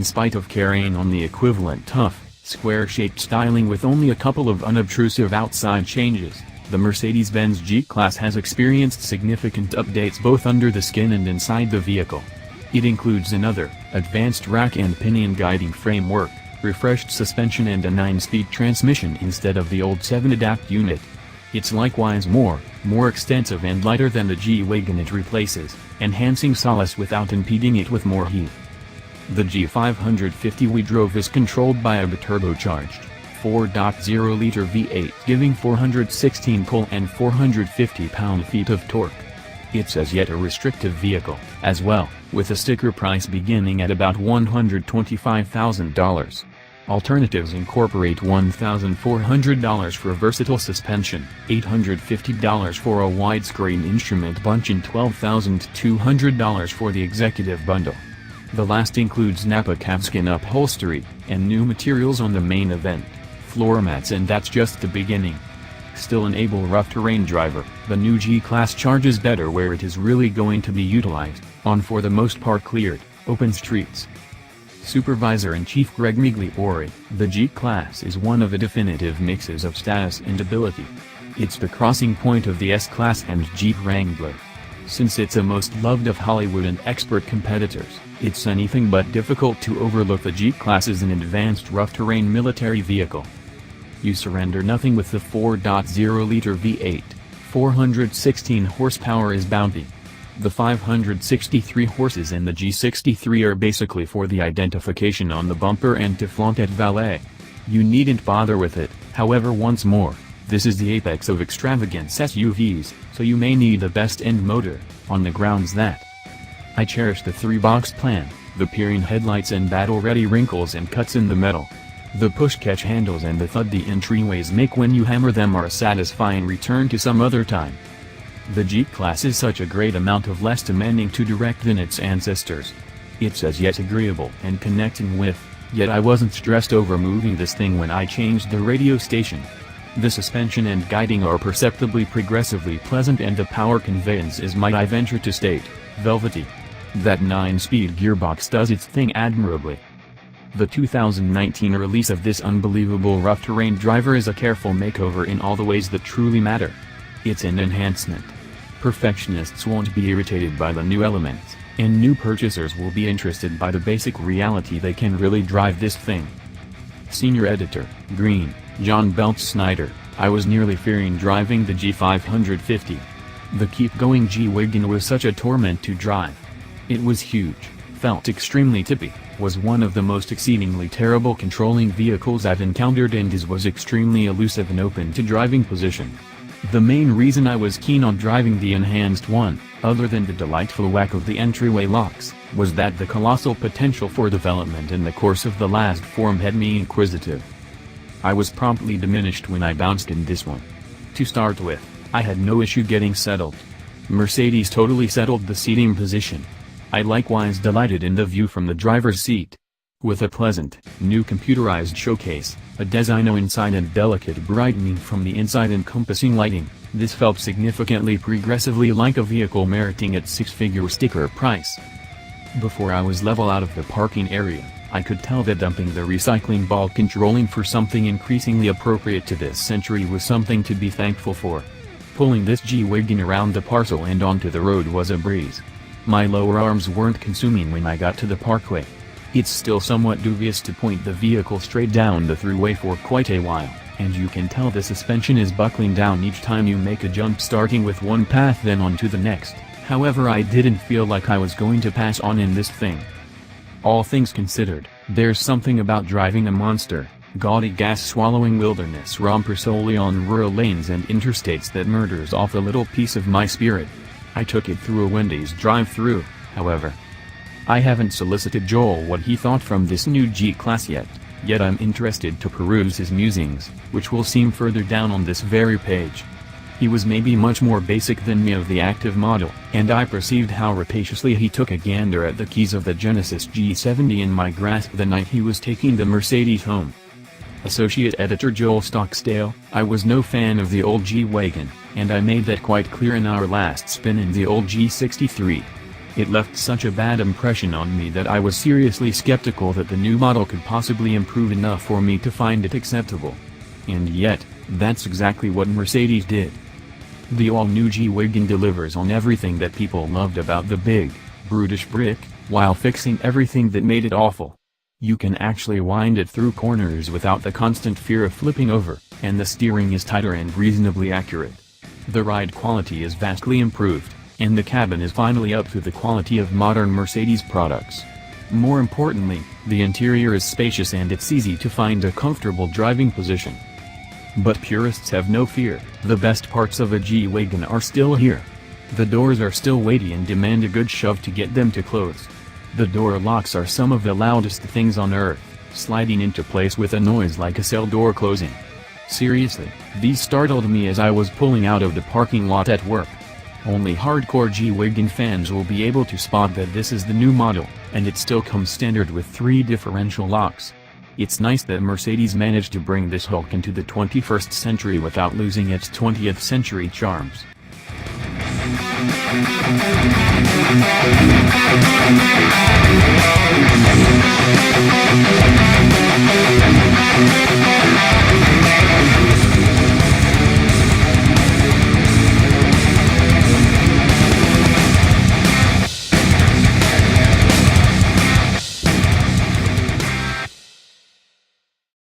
in spite of carrying on the equivalent tough, square-shaped styling with only a couple of unobtrusive outside changes. The Mercedes-Benz G-Class has experienced significant updates both under the skin and inside the vehicle. It includes another, advanced rack and pinion guiding framework, refreshed suspension and a 9-speed transmission instead of the old 7-adapt unit. It's likewise more extensive and lighter than the G-Wagen it replaces, enhancing solace without impeding it with more heat. The G550 we drove is controlled by a turbocharged 4.0-liter V8 giving 416 pole and 450 pound-feet of torque. It's as yet a restrictive vehicle, as well, with a sticker price beginning at about $125,000. Alternatives incorporate $1,400 for versatile suspension, $850 for a widescreen instrument bunch and $12,200 for the executive bundle. The last includes Nappa calfskin upholstery, and new materials on the main event, floor mats, and that's just the beginning. Still an able rough-terrain driver, the new G-Class charges better where it is really going to be utilized, on for the most part cleared, open streets. Supervisor-in-Chief Greg Migliore, the G-Class is one of the definitive mixes of status and ability. It's the crossing point of the S-Class and Jeep Wrangler. Since it's the most loved of Hollywood and expert competitors, it's anything but difficult to overlook the G-Class as an advanced rough-terrain military vehicle. You surrender nothing with the 4.0-liter V8, 416 horsepower is bounty. The 563 horses in the G63 are basically for the identification on the bumper and to flaunt at valet. You needn't bother with it, however. Once more, this is the apex of extravagance SUVs, so you may need the best-end motor, on the grounds that I cherish the 3-box plan, the peering headlights and battle-ready wrinkles and cuts in the metal. The push-catch handles and the thud the entryways make when you hammer them are a satisfying return to some other time. The G-Class is such a great amount of less demanding to direct than its ancestors. It's as yet agreeable and connecting with, yet I wasn't stressed over moving this thing when I changed the radio station. The suspension and guiding are perceptibly progressively pleasant and the power conveyance is, might I venture to state, velvety. That 9-speed gearbox does its thing admirably. The 2019 release of this unbelievable rough-terrain driver is a careful makeover in all the ways that truly matter. It's an enhancement. Perfectionists won't be irritated by the new elements, and new purchasers will be interested by the basic reality they can really drive this thing. Senior Editor, Green, John Belch Snyder, I was nearly fearing driving the G550. The keep-going G-Wagen was such a torment to drive. It was huge, felt extremely tippy, was one of the most exceedingly terrible controlling vehicles I've encountered, and was extremely elusive and open to driving position. The main reason I was keen on driving the enhanced one, other than the delightful whack of the entryway locks, was that the colossal potential for development in the course of the last form had me inquisitive. I was promptly diminished when I bounced in this one. To start with, I had no issue getting settled. Mercedes totally settled the seating position. I likewise delighted in the view from the driver's seat. With a pleasant, new computerized showcase, a designo inside and delicate brightening from the inside encompassing lighting, this felt significantly progressively like a vehicle meriting its 6-figure sticker price. Before I was level out of the parking area, I could tell that dumping the recycling ball controlling for something increasingly appropriate to this century was something to be thankful for. Pulling this G-Wagen around the parcel and onto the road was a breeze. My lower arms weren't consuming when I got to the parkway. It's still somewhat dubious to point the vehicle straight down the thruway for quite a while, and you can tell the suspension is buckling down each time you make a jump, starting with one path then onto the next. However, I didn't feel like I was going to pass on in this thing. All things considered, there's something about driving a monster, gaudy gas-swallowing wilderness romper solely on rural lanes and interstates that murders off a little piece of my spirit. I took it through a Wendy's drive-thru, however. I haven't solicited Joel what he thought from this new G-Class yet I'm interested to peruse his musings, which will seem further down on this very page. He was maybe much more basic than me of the active model, and I perceived how rapaciously he took a gander at the keys of the Genesis G70 in my grasp the night he was taking the Mercedes home. Associate Editor Joel Stockstale, I was no fan of the old G-Wagen, and I made that quite clear in our last spin in the old G63. It left such a bad impression on me that I was seriously skeptical that the new model could possibly improve enough for me to find it acceptable. And yet, that's exactly what Mercedes did. The all-new G-Wagen delivers on everything that people loved about the big, brutish brick, while fixing everything that made it awful. You can actually wind it through corners without the constant fear of flipping over, and the steering is tighter and reasonably accurate. The ride quality is vastly improved, and the cabin is finally up to the quality of modern Mercedes products. More importantly, the interior is spacious and it's easy to find a comfortable driving position. But purists have no fear, the best parts of a G-Wagen are still here. The doors are still weighty and demand a good shove to get them to close. The door locks are some of the loudest things on earth, sliding into place with a noise like a cell door closing. Seriously, these startled me as I was pulling out of the parking lot at work. Only hardcore G-Wagen fans will be able to spot that this is the new model, and it still comes standard with 3 differential locks. It's nice that Mercedes managed to bring this Hulk into the 21st century without losing its 20th century charms.